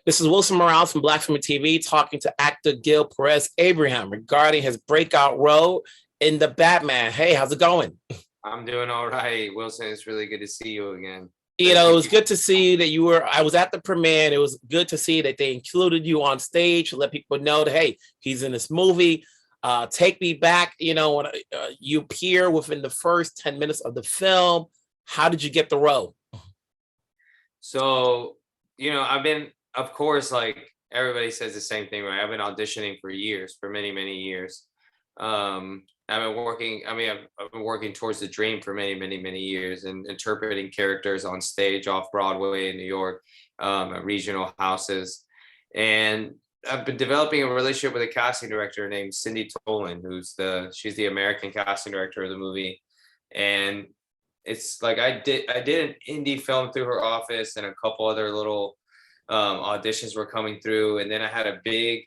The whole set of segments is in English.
This is Wilson Morales from Black Film TV talking to actor Gil Perez-Abraham regarding his breakout role in The Batman. Hey, how's it going? I'm doing all right, Wilson. It's really good to see you again. It Thank was you. good to see that you were. I was at the premiere, and it was good to see that they included you on stage to let people know that hey, he's in this movie. Take me back. When you appear within the first 10 minutes of the film. How did you get the role? So, I've been, of course, like everybody says the same thing, right? I've been auditioning for years, for many, many years. I've been working, I've been working towards the dream for many, many, many years and interpreting characters on stage off Broadway in New York, at regional houses. And I've been developing a relationship with a casting director named Cindy Tolan, she's the American casting director of the movie. And it's like I did an indie film through her office, and a couple other little auditions were coming through, and then I had a big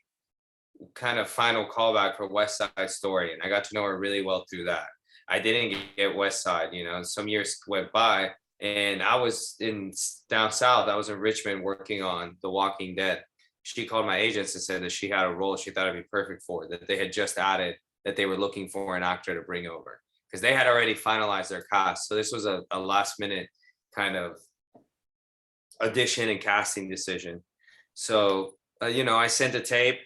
kind of final callback for West Side Story, and I got to know her really well through that. I didn't get West Side. Some years went by, and I was in down south. I was in Richmond working on The Walking Dead. She called my agents and said that she had a role she thought would be perfect for, that they had just added, that they were looking for an actor to bring over because they had already finalized their cast. So this was a last minute kind of audition and casting decision. So I sent a tape.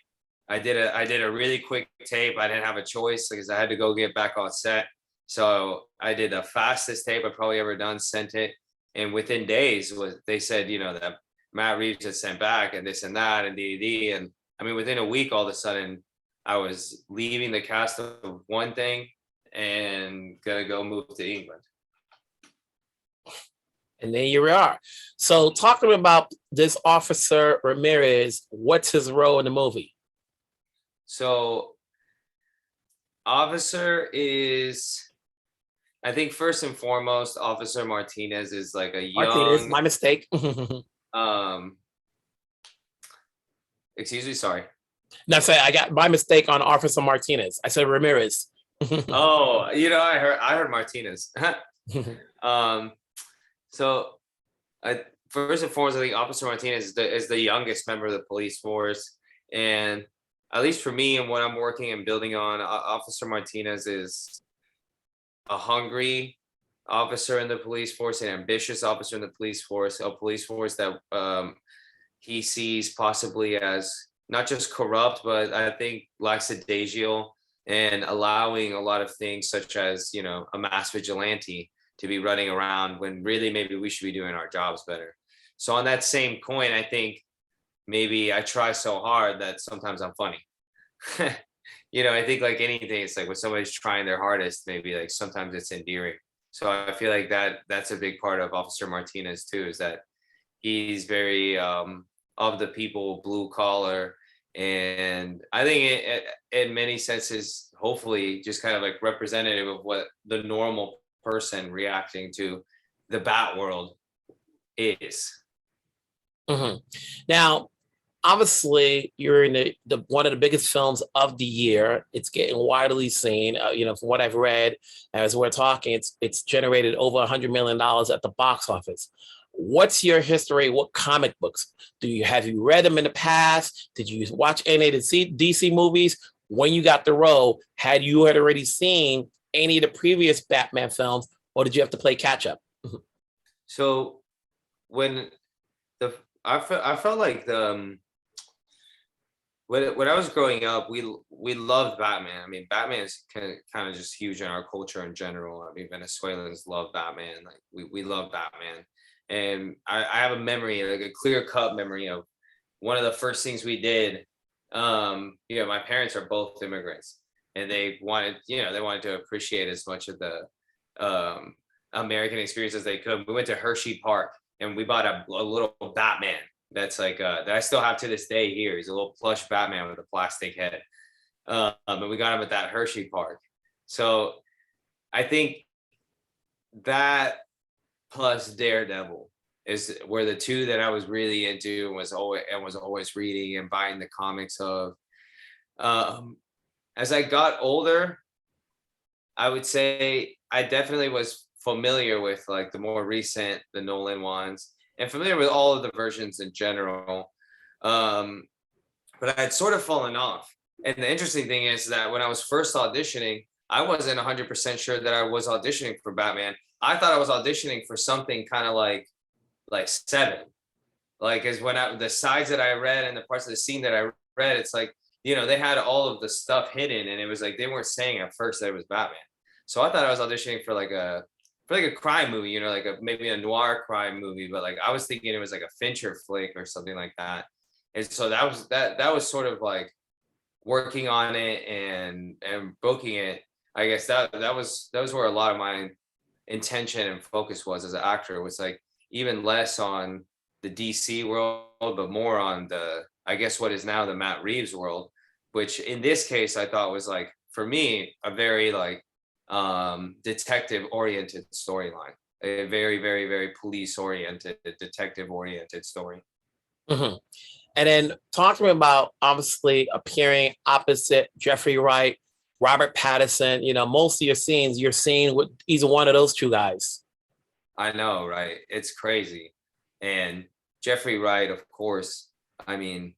I did a really quick tape. I didn't have a choice because I had to go get back on set. So I did the fastest tape I've probably ever done, sent it, and within days they said, that Matt Reeves had sent back and this and that and DD. And within a week, all of a sudden I was leaving the cast of one thing and gonna go move to England. And there you are. So talking about this Officer Ramirez, what's his role in the movie? So Officer is, I think first and foremost, Officer Martinez is like a Martinez, young, my mistake. excuse me, sorry. No, say I got my mistake on Officer Martinez. I said Ramirez. Oh, I heard Martinez. um, so I first and foremost, I think Officer Martinez is the youngest member of the police force, and at least for me and what I'm working and building on, Officer Martinez is a hungry officer in the police force, an ambitious officer in the police force, a police force that he sees possibly as not just corrupt, but I think lackadaisical and allowing a lot of things such as, a mass vigilante to be running around when really maybe we should be doing our jobs better. So on that same coin, I think maybe I try so hard that sometimes I'm funny. I think like anything, it's like when somebody's trying their hardest, maybe like sometimes it's endearing. So I feel like that's a big part of Officer Martinez too, is that he's very of the people, blue collar, and I think in many senses, hopefully, just kind of like representative of what the normal person reacting to the Bat world is. Mm-hmm. Now, obviously, you're in the one of the biggest films of the year. It's getting widely seen. From what I've read, as we're talking, it's generated over $100 million at the box office. What's your history? What comic books have you read them in the past? Did you watch any of the DC movies? When you got the role, had already seen any of the previous Batman films, or did you have to play catch up? So when I felt like when I was growing up, we loved Batman. Batman is kind of just huge in our culture in general. Venezuelans love Batman. Like we love Batman, and I have a memory, like a clear cut memory of one of the first things we did. My parents are both immigrants, and they wanted to appreciate as much of the American experience as they could. We went to Hershey Park, and we bought a little Batman that's like that I still have to this day here. He's a little plush Batman with a plastic head, and we got him at that Hershey Park. So I think that plus Daredevil is were the two that I was really into and was always reading and buying the comics of. As I got older, I would say I definitely was familiar with like the more recent, the Nolan ones, and familiar with all of the versions in general. Um, but I had sort of fallen off. And the interesting thing is that when I was first auditioning, I wasn't 100% sure that I was auditioning for Batman. I thought I was auditioning for something kind of like Seven. Like, as when the sides that I read and the parts of the scene that I read, it's like, they had all of the stuff hidden, and it was like they weren't saying at first that it was Batman. So I thought I was auditioning for like a crime movie, like maybe a noir crime movie, but like I was thinking it was like a Fincher flick or something like that. And so that was sort of like working on it and booking it. I guess that was where a lot of my intention and focus was as an actor, was like even less on the DC world, but more on I guess what is now the Matt Reeves world, which in this case I thought was, like, for me, a very like detective oriented storyline, a very, very, very police oriented, detective oriented story. Mhm. And then talk to me about obviously appearing opposite Jeffrey Wright, Robert Pattinson. Most of your scenes, you're seeing with either one of those two guys. I know, right? It's crazy. And Jeffrey Wright, of course, I mean,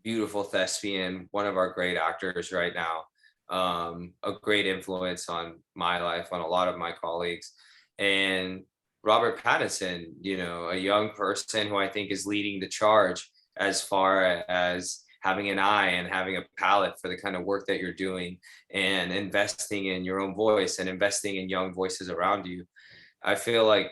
beautiful thespian, one of our great actors right now. A great influence on my life, on a lot of my colleagues. And Robert Pattinson, a young person who I think is leading the charge as far as having an eye and having a palette for the kind of work that you're doing, and investing in your own voice and investing in young voices around you. I feel like,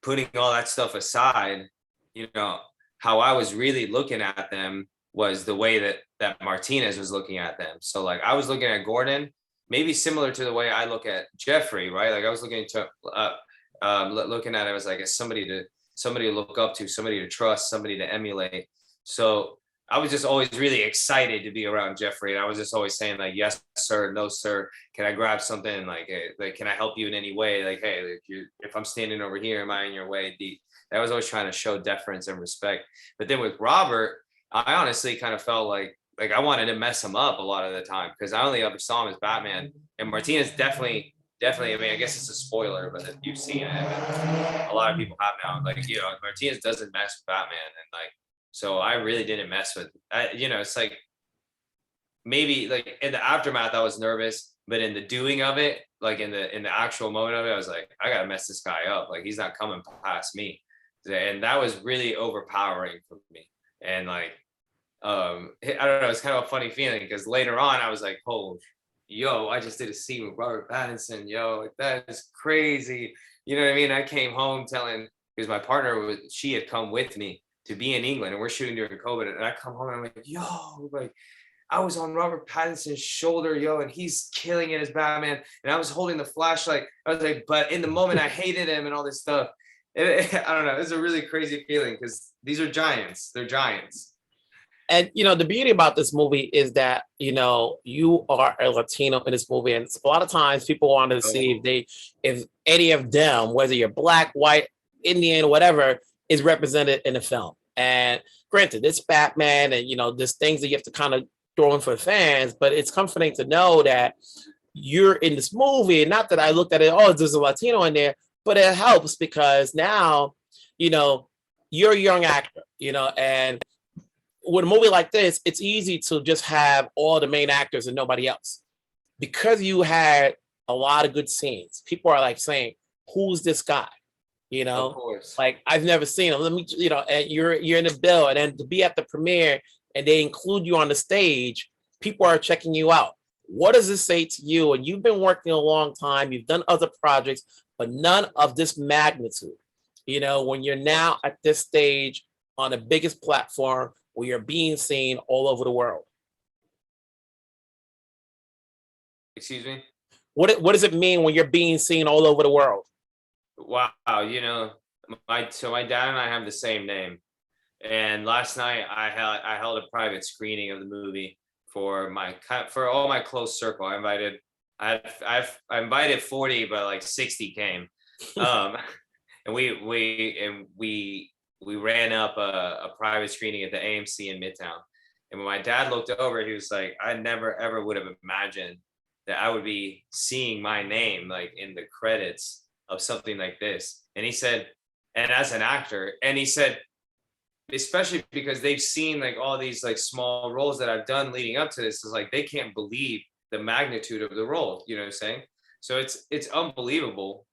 putting all that stuff aside, you know, how I was really looking at them was the way that Martinez was looking at them. So like I was looking at Gordon, maybe similar to the way I look at Jeffrey, right? Like I was looking at him as like somebody to look up to, somebody to trust, somebody to emulate. So I was just always really excited to be around Jeffrey, and I was just always saying like, "Yes, sir. No, sir. Can I grab something? Like, hey, like, can I help you in any way? Like, hey, if I'm standing over here, am I in your way?" I was always trying to show deference and respect. But then with Robert, I honestly kind of felt like I wanted to mess him up a lot of the time, because I only ever saw him as Batman. And Martinez definitely. I mean, I guess it's a spoiler, but if you've seen it, a lot of people have now. Like, Martinez doesn't mess with Batman, and like, so I really didn't mess with. It's like, maybe like in the aftermath I was nervous, but in the doing of it, like in the actual moment of it, I was like, I gotta mess this guy up. Like, he's not coming past me, and that was really overpowering for me. And like, I don't know, it's kind of a funny feeling, because later on I was like, oh, yo, I just did a scene with Robert Pattinson, yo, like that is crazy. You know what I mean? I came home telling, because my partner she had come with me to be in England, and we're shooting during COVID, and I come home and I'm like, yo, like, I was on Robert Pattinson's shoulder, yo, and he's killing it as Batman. And I was holding the flashlight. I was like, but in the moment, I hated him and all this stuff. I don't know. It's a really crazy feeling, because these are giants. They're giants. And the beauty about this movie is that you are a Latino in this movie, and a lot of times people want to see Oh, if any of them, whether you're black, white, Indian, whatever, is represented in the film. And granted, it's Batman, and there's things that you have to kind of throw in for fans, but it's comforting to know that you're in this movie. And not that I looked at it, oh, there's a Latino in there, but it helps because now, you're a young actor, and with a movie like this, it's easy to just have all the main actors and nobody else. Because you had a lot of good scenes, people are like saying, "Who's this guy?" You of know, course. like I've never seen him. Let me, and you're in the bill, and then to be at the premiere and they include you on the stage, people are checking you out. What does this say to you? And you've been working a long time, you've done other projects, but none of this magnitude. When you're Of now course. at this stage on the biggest platform where you're being seen all over the world. Excuse me? What does it mean when you're being seen all over the world? Wow. My dad and I have the same name. And last night I held a private screening of the movie for all my close circle. I invited 40, but like 60 came. Um, and we ran up a private screening at the AMC in Midtown. And when my dad looked over, he was like, I never ever would have imagined that I would be seeing my name like in the credits of something like this. And he said, and as an actor, and he said, especially because they've seen like all these like small roles that I've done leading up to this, is like they can't believe the magnitude of the role. You know what I'm saying? So it's unbelievable.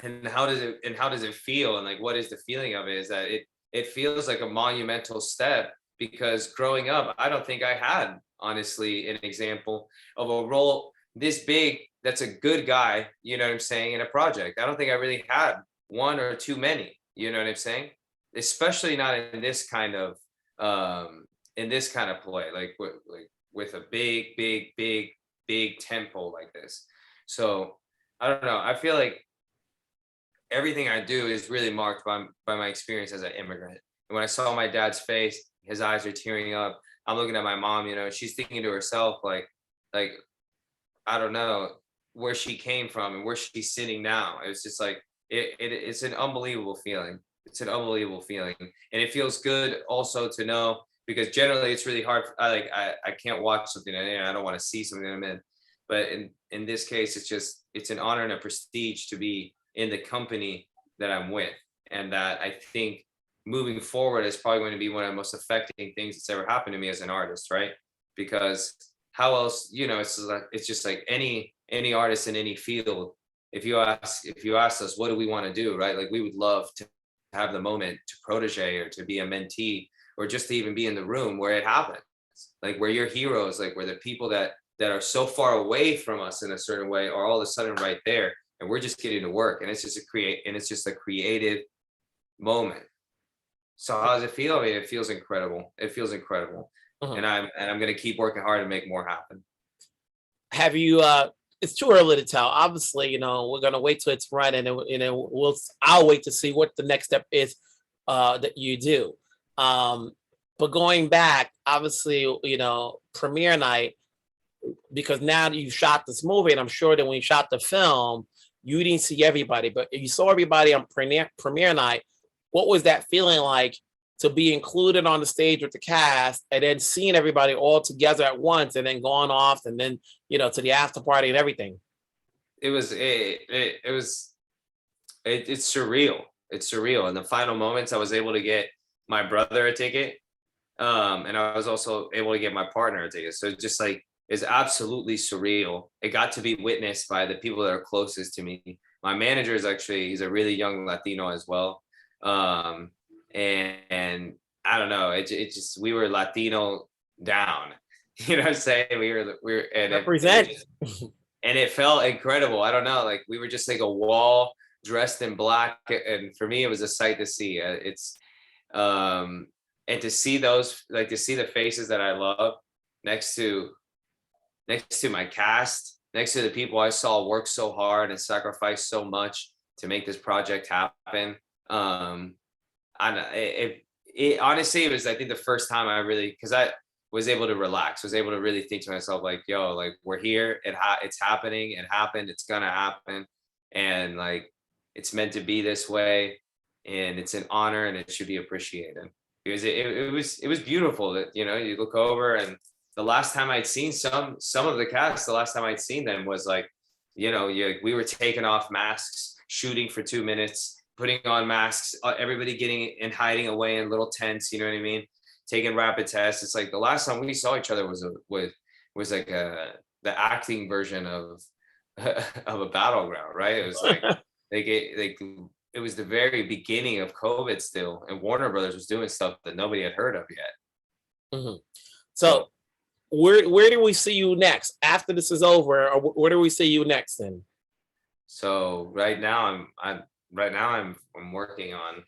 And how does it feel? And like what is the feeling of it? Is that it feels like a monumental step, because growing up, I don't think I had honestly an example of a role this big that's a good guy, you know what I'm saying, in a project. I don't think I really had one or too many, you know what I'm saying? Especially not in this kind of play, like with a big tempo like this. So I don't know. I feel like everything I do is really marked by my experience as an immigrant. And when I saw my dad's face, his eyes are tearing up. I'm looking at my mom, you know, she's thinking to herself, like I don't know where she came from and where she's sitting now. It's just like it's an unbelievable feeling. It's an unbelievable feeling, and it feels good also to know, because generally it's really hard. I can't watch something and I don't want to see something I'm in, but in this case, it's an honor and a prestige to be in the company that I'm with, and that I think moving forward is probably going to be one of the most affecting things that's ever happened to me as an artist, right? Because how else, you know, it's just like any artist in any field. If you ask us what do we want to do, right? Like we would love to have the moment to protege or to be a mentee, or just to even be in the room where it happens, like where your heroes, like where the people that are so far away from us in a certain way are all of a sudden right there, and we're just getting to work, and it's just a creative moment. So how does it feel? I mean, it feels incredible. It feels incredible. Mhm. And I'm gonna keep working hard to make more happen. Have you? It's too early to tell. Obviously, we're gonna wait till it's right, and then I'll wait to see what the next step is that you do. Um, but going back, obviously, premiere night, because now that you shot this movie, and I'm sure that when you shot the film, you didn't see everybody, but you saw everybody on premiere night. What was that feeling like to be included on the stage with the cast, and then seeing everybody all together at once, and then going off, and then to the after party and everything? It's surreal. It's surreal. In the final moments, I was able to get my brother a ticket, and I was also able to get my partner a ticket. So it's just like it's absolutely surreal. It got to be witnessed by the people that are closest to me. My manager is actually he's a really young Latino as well, um, and I don't know. It just we were Latino down. You know what I'm saying? We were and it was Represent. just and it felt incredible. I don't know, like we were just like a wall dressed in black, and for me, it was a sight to see. It's um, and to see those, like to see the faces that I love next to my cast, next to the people I saw work so hard and sacrifice so much to make this project happen. And it honestly, it was I think the first time I really, because I was able to relax, was able to really think to myself like, yo, like we're here, it's happening, it happened, it's gonna happen, and like it's meant to be this way, and it's an honor and it should be appreciated, because it was beautiful that you look over, and the last time I'd seen some of the cast, the last time I'd seen them was like, we were taking off masks, shooting for 2 minutes, putting on masks, everybody getting and hiding away in little tents, you know what I mean? Taking rapid tests. It's like the last time we saw each other was like the acting version of of a battleground, right? It was like it was the very beginning of COVID still, and Warner Brothers was doing stuff that nobody had heard of yet. Mhm. So So where do we see you next after this is over, or where do we see you next then? so right now I'm working on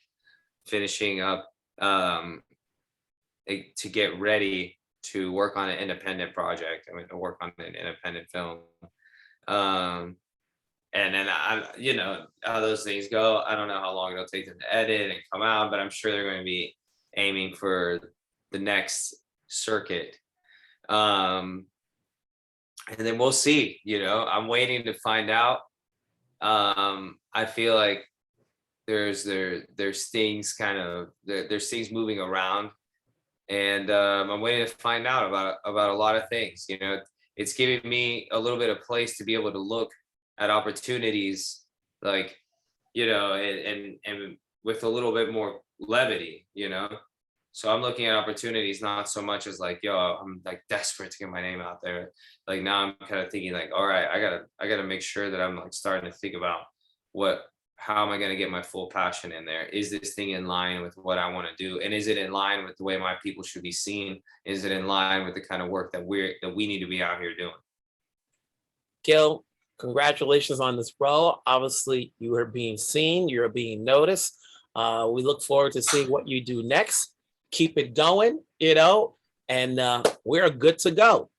finishing up to get ready to work on an independent project. I mean, to work on an independent film. Um, and then you know how those things go. I don't know how long it'll take them to edit and come out, but I'm sure they're going to be aiming for the next circuit. Um, and then we'll see. I'm waiting to find out. I feel like there's things there's things moving around, and I'm waiting to find out about a lot of things. It's giving me a little bit of place to be able to look at opportunities, like and with a little bit more levity. So I'm looking at opportunities not so much as like, yo, I'm like desperate to get my name out there. Like now I'm kind of thinking like, all right, I gotta make sure that I'm like starting to think about what how am I going to get my full passion in there? Is this thing in line with what I want to do? And is it in line with the way my people should be seen? Is it in line with the kind of work that we need to be out here doing? Gil, congratulations on this role. Obviously, you are being seen, you're being noticed. We look forward to seeing what you do next. Keep it going, and we're good to go.